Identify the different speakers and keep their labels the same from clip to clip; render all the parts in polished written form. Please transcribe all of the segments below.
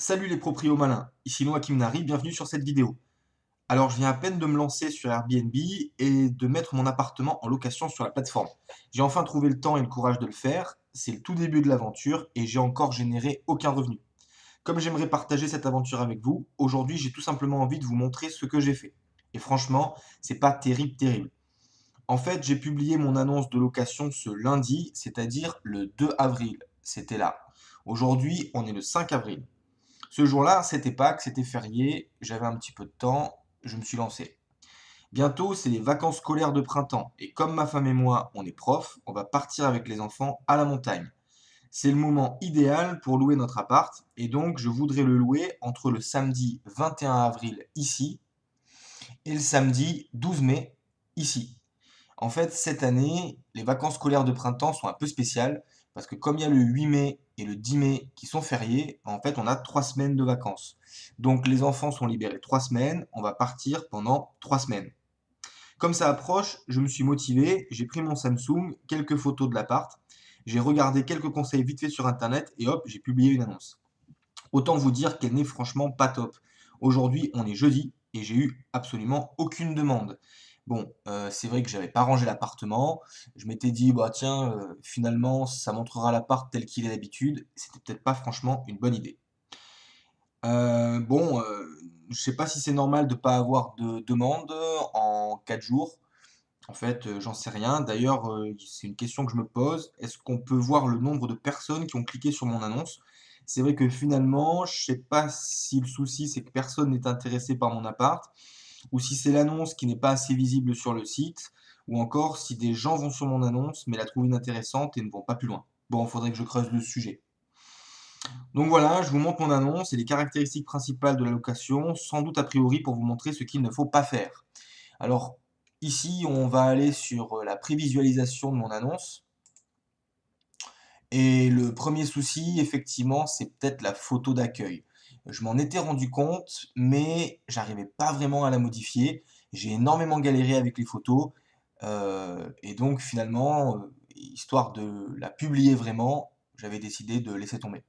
Speaker 1: Salut les proprios malins, ici Noah Kimnari, bienvenue sur cette vidéo. Alors je viens à peine de me lancer sur Airbnb et de mettre mon appartement en location sur la plateforme. J'ai enfin trouvé le temps et le courage de le faire, c'est le tout début de l'aventure et j'ai encore généré aucun revenu. Comme j'aimerais partager cette aventure avec vous, aujourd'hui j'ai tout simplement envie de vous montrer ce que j'ai fait. Et franchement, c'est pas terrible. En fait, j'ai publié mon annonce de location ce lundi, c'est-à-dire le 2 avril. C'était là. Aujourd'hui, on est le 5 avril. Ce jour-là, c'était Pâques, c'était férié, j'avais un petit peu de temps, je me suis lancé. Bientôt, c'est les vacances scolaires de printemps, et comme ma femme et moi, on est profs, on va partir avec les enfants à la montagne. C'est le moment idéal pour louer notre appart, et donc je voudrais le louer entre le samedi 21 avril ici et le samedi 12 mai ici. En fait, cette année, les vacances scolaires de printemps sont un peu spéciales parce que comme il y a le 8 mai et le 10 mai qui sont fériés, en fait, on a 3 semaines de vacances. Donc les enfants sont libérés 3 semaines, on va partir pendant 3 semaines. Comme ça approche, je me suis motivé, j'ai pris mon Samsung, quelques photos de l'appart, j'ai regardé quelques conseils vite fait sur internet et hop, j'ai publié une annonce. Autant vous dire qu'elle n'est franchement pas top. Aujourd'hui, on est jeudi et j'ai eu absolument aucune demande. Bon, c'est vrai que j'avais pas rangé l'appartement. Je m'étais dit, bah tiens, finalement, ça montrera l'appart tel qu'il est d'habitude. C'était peut-être pas franchement une bonne idée. Bon, je sais pas si c'est normal de pas avoir de demande en 4 jours. En fait, j'en sais rien. D'ailleurs, c'est une question que je me pose. Est-ce qu'on peut voir le nombre de personnes qui ont cliqué sur mon annonce? C'est vrai que finalement, je sais pas si le souci c'est que personne n'est intéressé par mon appart, ou si c'est l'annonce qui n'est pas assez visible sur le site, ou encore si des gens vont sur mon annonce mais la trouvent inintéressante et ne vont pas plus loin. Bon, il faudrait que je creuse le sujet. Donc voilà, je vous montre mon annonce et les caractéristiques principales de la location, sans doute a priori pour vous montrer ce qu'il ne faut pas faire. Alors, ici, on va aller sur la prévisualisation de mon annonce. Et le premier souci, effectivement, c'est peut-être la photo d'accueil. Je m'en étais rendu compte, mais j'arrivais pas vraiment à la modifier. J'ai énormément galéré avec les photos. Et donc, finalement, histoire de la publier vraiment, j'avais décidé de laisser tomber.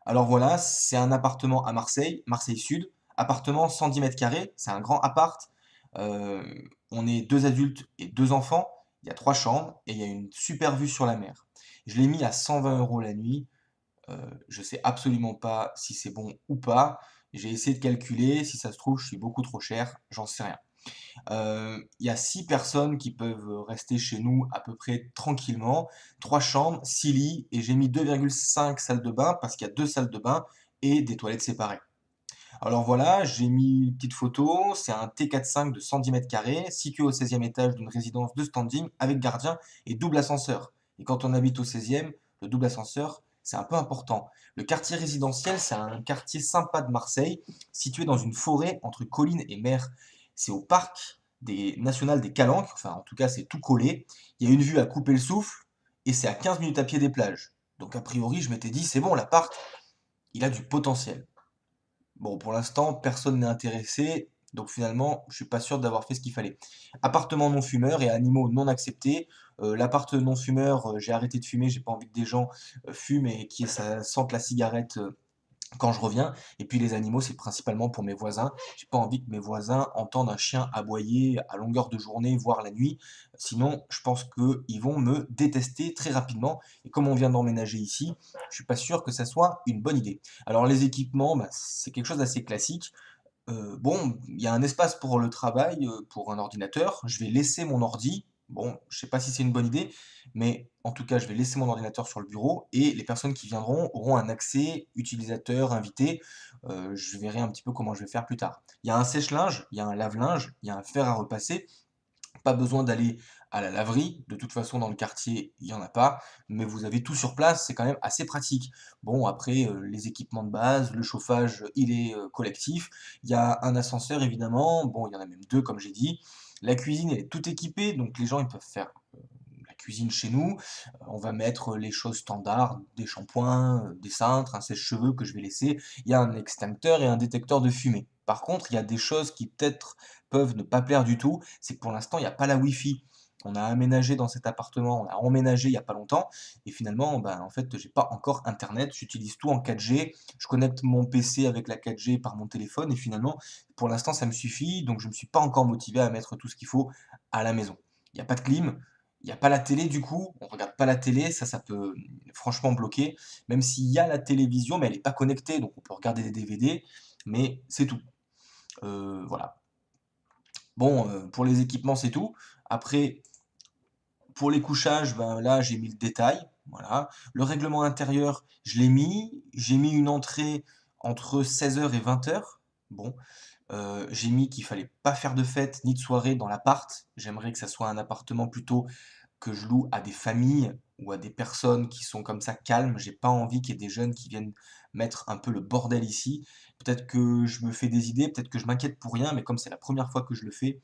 Speaker 1: Alors voilà, c'est un appartement à Marseille, Marseille Sud. Appartement 110 mètres carrés, c'est un grand appart. Euh, on est deux adultes et deux enfants. Il y a trois chambres et il y a une super vue sur la mer. Je l'ai mis à 120 euros la nuit. Je sais absolument pas si c'est bon ou pas. J'ai essayé de calculer. Si ça se trouve, je suis beaucoup trop cher. J'en sais rien. Il y a 6 personnes qui peuvent rester chez nous à peu près tranquillement. Trois chambres, 6 lits, et j'ai mis 2,5 salles de bain parce qu'il y a deux salles de bain et des toilettes séparées. Alors voilà, j'ai mis une petite photo, c'est un T45 de 110 mètres carrés, situé au 16e étage d'une résidence de standing avec gardien et double ascenseur. Et quand on habite au 16e, le double ascenseur, c'est un peu important. Le quartier résidentiel, c'est un quartier sympa de Marseille, situé dans une forêt entre collines et mer. C'est au parc national des Calanques, enfin en tout cas c'est tout collé. Il y a une vue à couper le souffle et c'est à 15 minutes à pied des plages. Donc a priori, je m'étais dit, c'est bon, l'appart, il a du potentiel. Bon, pour l'instant, personne n'est intéressé, donc finalement, je suis pas sûr d'avoir fait ce qu'il fallait. Appartement non fumeur et animaux non acceptés. L'appart non fumeur, j'ai arrêté de fumer, j'ai pas envie que des gens fument et qui ça sente la cigarette quand je reviens. Et puis les animaux, c'est principalement pour mes voisins. J'ai pas envie que mes voisins entendent un chien aboyer à longueur de journée, voire la nuit. Sinon, je pense qu'ils vont me détester très rapidement. Et comme on vient d'emménager ici, je suis pas sûr que ça soit une bonne idée. Alors les équipements, bah, c'est quelque chose d'assez classique. Bon, il y a un espace pour le travail, pour un ordinateur. Je vais laisser mon ordi. Bon, je sais pas si c'est une bonne idée, mais en tout cas, je vais laisser mon ordinateur sur le bureau et les personnes qui viendront auront un accès utilisateur, invité. Je verrai un petit peu comment je vais faire plus tard. Il y a un sèche-linge, il y a un lave-linge, il y a un fer à repasser. Pas besoin d'aller à la laverie, de toute façon dans le quartier il n'y en a pas, mais vous avez tout sur place, c'est quand même assez pratique. Bon après les équipements de base, le chauffage il est collectif, il y a un ascenseur évidemment, bon il y en a même deux comme j'ai dit, la cuisine elle est toute équipée, donc les gens ils peuvent faire la cuisine chez nous. On va mettre les choses standards, des shampoings, des cintres, un sèche-cheveux que je vais laisser. Il y a un extincteur et un détecteur de fumée. Par contre, il y a des choses qui peut-être peuvent ne pas plaire du tout, c'est que pour l'instant, il n'y a pas la Wi-Fi. On a aménagé dans cet appartement, on a emménagé il y a pas longtemps et finalement, ben, en fait, j'ai pas encore internet, j'utilise tout en 4G, je connecte mon PC avec la 4G par mon téléphone et finalement, pour l'instant, ça me suffit, donc je me suis pas encore motivé à mettre tout ce qu'il faut à la maison. Il y a pas de clim, il y a pas la télé du coup, on regarde pas la télé, ça peut franchement bloquer, même s'il y a la télévision, mais elle est pas connectée, donc on peut regarder des DVD, mais c'est tout. Voilà. Bon, pour les équipements, c'est tout. Après, pour les couchages, ben là, j'ai mis le détail. Voilà. Le règlement intérieur, je l'ai mis. J'ai mis une entrée entre 16 h et 20 h. Bon, j'ai mis qu'il fallait pas faire de fête ni de soirée dans l'appart. J'aimerais que ça soit un appartement plutôt que je loue à des familles ou à des personnes qui sont comme ça calmes. J'ai pas envie qu'il y ait des jeunes qui viennent mettre un peu le bordel ici. Peut-être que je me fais des idées, peut-être que je m'inquiète pour rien, mais comme c'est la première fois que je le fais,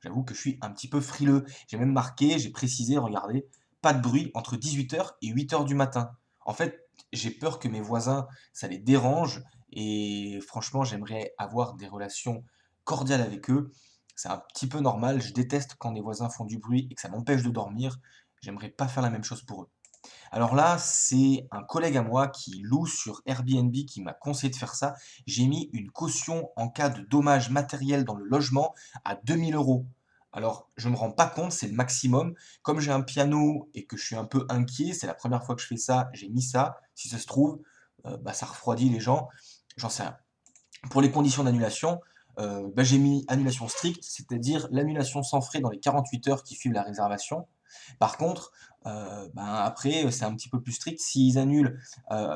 Speaker 1: j'avoue que je suis un petit peu frileux. J'ai même marqué, j'ai précisé, regardez, pas de bruit entre 18 h et 8 h du matin. En fait, j'ai peur que mes voisins, ça les dérange et franchement, j'aimerais avoir des relations cordiales avec eux. C'est un petit peu normal, je déteste quand les voisins font du bruit et que ça m'empêche de dormir. J'aimerais pas faire la même chose pour eux. Alors là, c'est un collègue à moi qui loue sur Airbnb qui m'a conseillé de faire ça. J'ai mis une caution en cas de dommages matériels dans le logement à 2 000 euros. Alors, je ne me rends pas compte, c'est le maximum. Comme j'ai un piano et que je suis un peu inquiet, c'est la première fois que je fais ça, j'ai mis ça. Si ça se trouve, bah, ça refroidit les gens. J'en sais rien. Pour les conditions d'annulation, bah, j'ai mis annulation stricte, c'est-à-dire l'annulation sans frais dans les 48 heures qui suivent la réservation. Par contre, ben, après, c'est un petit peu plus strict. S'ils annulent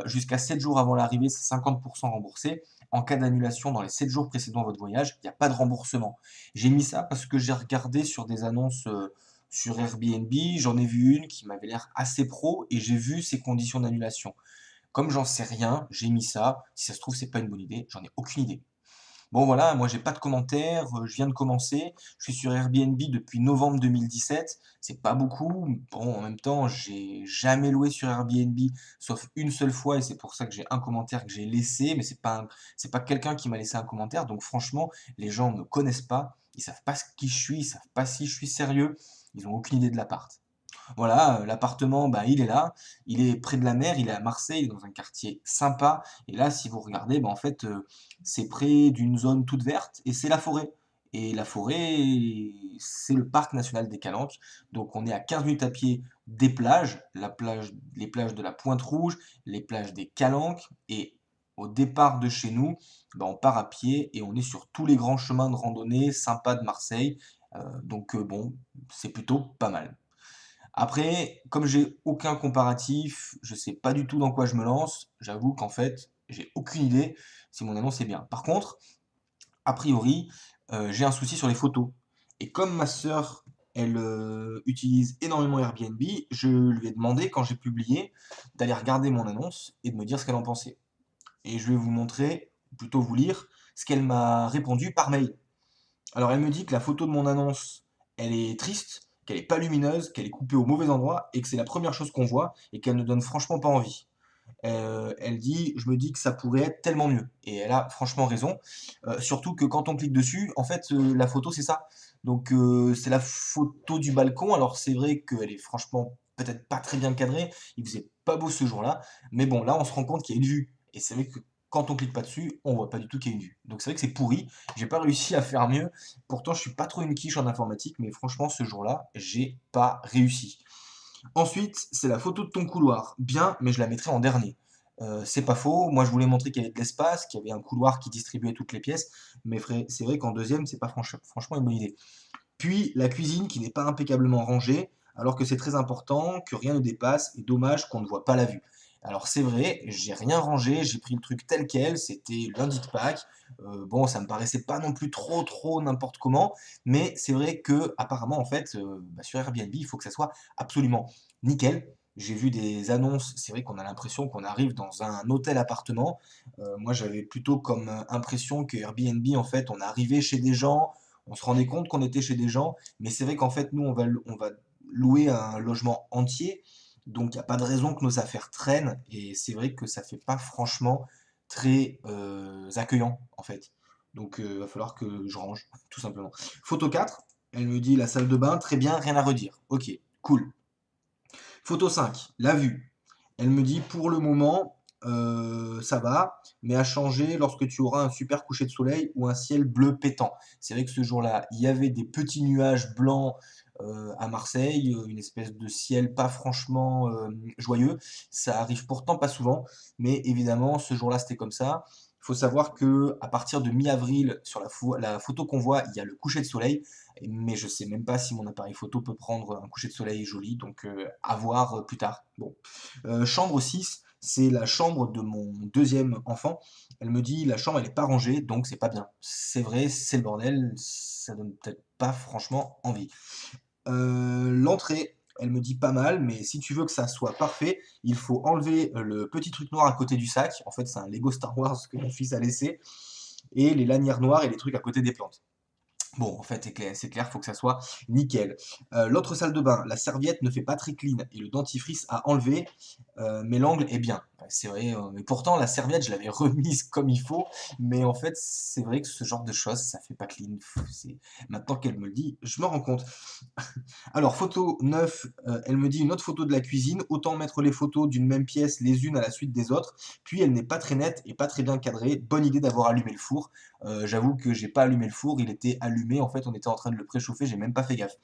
Speaker 1: jusqu'à 7 jours avant l'arrivée, c'est 50% remboursé. En cas d'annulation dans les 7 jours précédant votre voyage, il n'y a pas de remboursement. J'ai mis ça parce que j'ai regardé sur des annonces sur Airbnb, j'en ai vu une qui m'avait l'air assez pro et j'ai vu ses conditions d'annulation. Comme j'en sais rien, j'ai mis ça. Si ça se trouve, c'est pas une bonne idée, j'en ai aucune idée. Bon voilà, moi j'ai pas de commentaires, je viens de commencer. Je suis sur Airbnb depuis novembre 2017. C'est pas beaucoup. Bon, en même temps, j'ai jamais loué sur Airbnb, sauf une seule fois, et c'est pour ça que j'ai un commentaire que j'ai laissé, mais c'est pas quelqu'un qui m'a laissé un commentaire. Donc franchement, les gens me connaissent pas, ils savent pas qui je suis, ils savent pas si je suis sérieux, ils ont aucune idée de l'appart. Voilà, l'appartement, bah, il est là, il est près de la mer, il est à Marseille, il est dans un quartier sympa. Et là, si vous regardez, bah, en fait, c'est près d'une zone toute verte et c'est la forêt. Et la forêt, c'est le parc national des Calanques. Donc on est à 15 minutes à pied des plages, les plages de la Pointe-Rouge, les plages des Calanques. Et au départ de chez nous, bah, on part à pied et on est sur tous les grands chemins de randonnée sympas de Marseille. Donc bon, c'est plutôt pas mal. Après, comme j'ai aucun comparatif, je sais pas du tout dans quoi je me lance, j'avoue qu'en fait, j'ai aucune idée si mon annonce est bien. Par contre, a priori, j'ai un souci sur les photos. Et comme ma sœur, elle utilise énormément Airbnb, je lui ai demandé, quand j'ai publié, d'aller regarder mon annonce et de me dire ce qu'elle en pensait. Et je vais vous montrer, ou plutôt vous lire, ce qu'elle m'a répondu par mail. Alors elle me dit que la photo de mon annonce, elle est triste, qu'elle est pas lumineuse, qu'elle est coupée au mauvais endroit et que c'est la première chose qu'on voit et qu'elle ne donne franchement pas envie. Elle dit, je me dis que ça pourrait être tellement mieux. Et elle a franchement raison. Surtout que quand on clique dessus, en fait, la photo c'est ça. Donc c'est la photo du balcon. Alors c'est vrai qu'elle est franchement peut-être pas très bien cadrée. Il faisait pas beau ce jour-là. Mais bon, là on se rend compte qu'il y a une vue. Et c'est vrai que quand on clique pas dessus, on voit pas du tout qu'il y a une vue. Donc c'est vrai que c'est pourri. J'ai pas réussi à faire mieux. Pourtant, je suis pas trop une quiche en informatique, mais franchement, ce jour-là, j'ai pas réussi. Ensuite, c'est la photo de ton couloir. Bien, mais je la mettrai en dernier. C'est pas faux. Moi, je voulais montrer qu'il y avait de l'espace, qu'il y avait un couloir qui distribuait toutes les pièces. Mais c'est vrai qu'en deuxième, c'est pas franchement une bonne idée. Puis, la cuisine qui n'est pas impeccablement rangée, alors que c'est très important, que rien ne dépasse, et dommage qu'on ne voit pas la vue. Alors c'est vrai, j'ai rien rangé, j'ai pris le truc tel quel, c'était lundi de Pâques. Bon, ça me paraissait pas non plus trop n'importe comment, mais c'est vrai que apparemment en fait, bah, sur Airbnb, il faut que ça soit absolument nickel. J'ai vu des annonces, c'est vrai qu'on a l'impression qu'on arrive dans un hôtel appartement. Moi, j'avais plutôt comme impression que Airbnb, en fait, on arrivait chez des gens, on se rendait compte qu'on était chez des gens, mais c'est vrai qu'en fait, nous, on va louer un logement entier, donc il n'y a pas de raison que nos affaires traînent, et c'est vrai que ça fait pas franchement très accueillant, en fait. Donc il va falloir que je range, tout simplement. Photo 4. Elle me dit la salle de bain, très bien, rien à redire. Ok, cool. Photo 5, la vue. Elle me dit pour le moment, ça va, mais à changer lorsque tu auras un super coucher de soleil ou un ciel bleu pétant. C'est vrai que ce jour-là, il y avait des petits nuages blancs à Marseille, une espèce de ciel pas franchement joyeux. Ça arrive pourtant pas souvent, mais évidemment, ce jour-là, c'était comme ça. Il faut savoir que à partir de mi-avril, sur la photo qu'on voit, il y a le coucher de soleil, mais je sais même pas si mon appareil photo peut prendre un coucher de soleil joli, donc à voir plus tard. Bon. Chambre 6, c'est la chambre de mon deuxième enfant. Elle me dit la chambre elle est pas rangée, donc c'est pas bien. C'est vrai, c'est le bordel, ça donne peut-être pas franchement envie. L'entrée, elle me dit pas mal, mais si tu veux que ça soit parfait, il faut enlever le petit truc noir à côté du sac. En fait, c'est un Lego Star Wars que mon fils a laissé, et les lanières noires et les trucs à côté des plantes. Bon, en fait, c'est clair, faut que ça soit nickel. L'autre salle de bain, la serviette ne fait pas très clean et le dentifrice a enlevé, mais l'angle est bien. Ouais, c'est vrai, mais pourtant la serviette, je l'avais remise comme il faut, mais en fait, c'est vrai que ce genre de choses, ça fait pas clean. Maintenant qu'elle me le dit, je me rends compte. Alors, photo 9, elle me dit une autre photo de la cuisine. Autant mettre les photos d'une même pièce les unes à la suite des autres. Puis, elle n'est pas très nette et pas très bien cadrée. Bonne idée d'avoir allumé le four. J'avoue que j'ai pas allumé le four, il était allumé. En fait, on était en train de le préchauffer, j'ai même pas fait gaffe.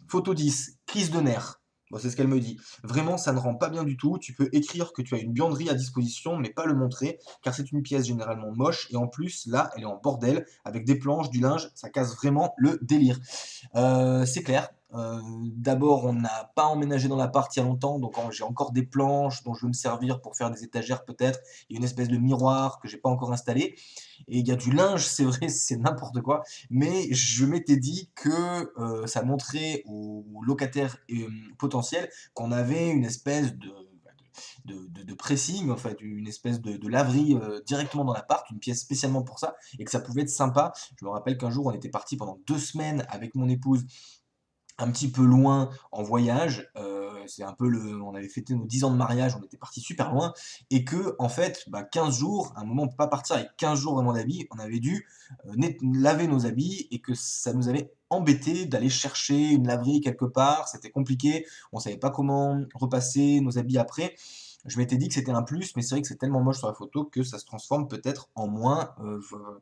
Speaker 1: Photo 10, crise de nerfs. Bon, c'est ce qu'elle me dit. Vraiment, ça ne rend pas bien du tout. Tu peux écrire que tu as une buanderie à disposition, mais pas le montrer, car c'est une pièce généralement moche. Et en plus, là, elle est en bordel, avec des planches, du linge. Ça casse vraiment le délire. C'est clair. D'abord, on n'a pas emménagé dans l'appart il y a longtemps, donc j'ai encore des planches dont je veux me servir pour faire des étagères peut-être. Il y a une espèce de miroir que j'ai pas encore installé. Et il y a du linge, c'est vrai, c'est n'importe quoi. Mais je m'étais dit que ça montrait aux locataires potentiels qu'on avait une espèce de pressing, en fait, une espèce de laverie directement dans l'appart, une pièce spécialement pour ça, et que ça pouvait être sympa. Je me rappelle qu'un jour, on était parti pendant 2 semaines avec mon épouse un petit peu loin en voyage. C'est un peu on avait fêté nos 10 ans de mariage, on était parti super loin, et que en fait, 15 jours, à un moment on peut pas partir avec 15 jours vraiment d'habits, on avait dû laver nos habits et que ça nous avait embêté d'aller chercher une laverie quelque part, c'était compliqué, on savait pas comment repasser nos habits après. Je m'étais dit que c'était un plus, mais c'est vrai que c'est tellement moche sur la photo que ça se transforme peut-être en moins.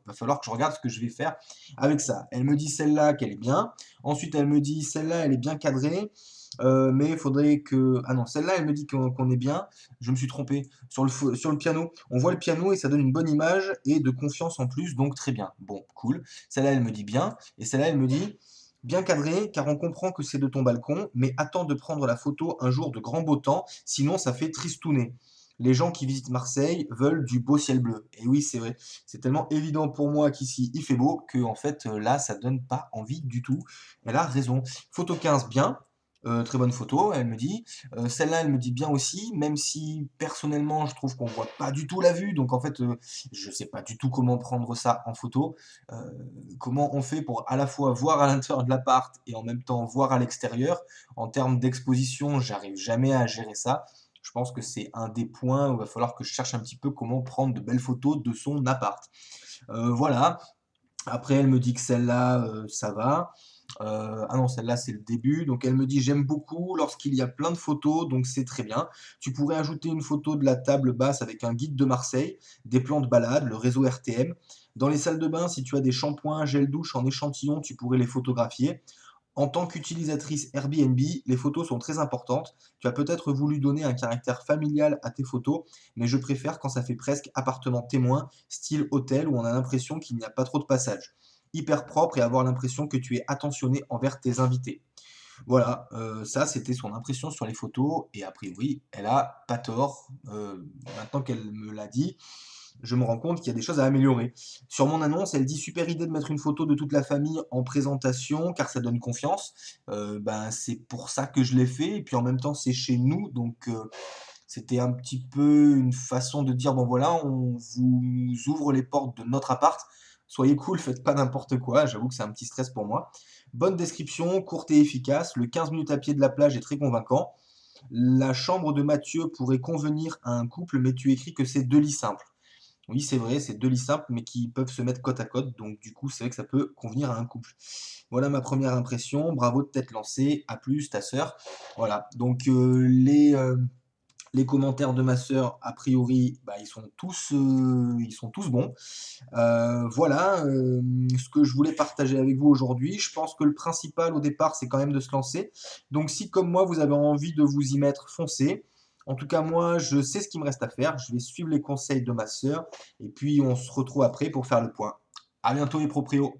Speaker 1: Va falloir que je regarde ce que je vais faire avec ça. Elle me dit celle-là qu'elle est bien. Ensuite, elle me dit celle-là, elle est bien cadrée. Mais il faudrait que. Ah non, celle-là, elle me dit qu'on est bien. Je me suis trompé. Sur le piano, on voit le piano et ça donne une bonne image et de confiance en plus, donc très bien. Bon, cool. Celle-là, elle me dit bien. Et celle-là, elle me dit bien cadré, car on comprend que c'est de ton balcon, mais attends de prendre la photo un jour de grand beau temps, sinon ça fait tristouner. Les gens qui visitent Marseille veulent du beau ciel bleu. Et oui, c'est vrai. C'est tellement évident pour moi qu'ici il fait beau que en fait là, ça donne pas envie du tout. Elle a raison. Photo 15, bien. Très bonne photo, elle me dit. Celle-là, elle me dit bien aussi, même si personnellement, je trouve qu'on voit pas du tout la vue. Donc en fait, je sais pas du tout comment prendre ça en photo. Euh, Comment on fait pour à la fois voir à l'intérieur de l'appart et en même temps voir à l'extérieur. En termes d'exposition, j'arrive jamais à gérer ça. Je pense que c'est un des points où il va falloir que je cherche un petit peu comment prendre de belles photos de son appart. Voilà. Après, elle me dit que celle-là, ça va. Ah non, celle-là, c'est le début. Donc, elle me dit j'aime beaucoup lorsqu'il y a plein de photos, donc c'est très bien. Tu pourrais ajouter une photo de la table basse avec un guide de Marseille, des plans de balade, le réseau RTM. Dans les salles de bain, si tu as des shampoings, gel douche en échantillon, tu pourrais les photographier. En tant qu'utilisatrice Airbnb, les photos sont très importantes. Tu as peut-être voulu donner un caractère familial à tes photos, mais je préfère quand ça fait presque appartement témoin, style hôtel, où on a l'impression qu'il n'y a pas trop de passages. Hyper propre et avoir l'impression que tu es attentionné envers tes invités. Voilà, ça c'était son impression sur les photos, et a priori, elle a pas tort. Maintenant qu'elle me l'a dit, je me rends compte qu'il y a des choses à améliorer. Sur mon annonce, elle dit super idée de mettre une photo de toute la famille en présentation car ça donne confiance. C'est pour ça que je l'ai fait et puis en même temps c'est chez nous donc c'était un petit peu une façon de dire bon voilà on vous ouvre les portes de notre appart. Soyez cool, faites pas n'importe quoi. J'avoue que c'est un petit stress pour moi. Bonne description, courte et efficace. Le 15 minutes à pied de la plage est très convaincant. La chambre de Mathieu pourrait convenir à un couple, mais tu écris que c'est 2 lits simples. Oui, c'est vrai, c'est 2 lits simples, mais qui peuvent se mettre côte à côte, donc du coup, c'est vrai que ça peut convenir à un couple. Voilà ma première impression. Bravo de t'être lancé. À plus, ta sœur. Voilà. Donc les commentaires de ma sœur, a priori, bah, ils sont tous bons. Voilà ce que je voulais partager avec vous aujourd'hui. Je pense que le principal au départ, c'est quand même de se lancer. Donc si comme moi, vous avez envie de vous y mettre, foncez. En tout cas, moi, je sais ce qu'il me reste à faire. Je vais suivre les conseils de ma sœur. Et puis, on se retrouve après pour faire le point. À bientôt les proprios.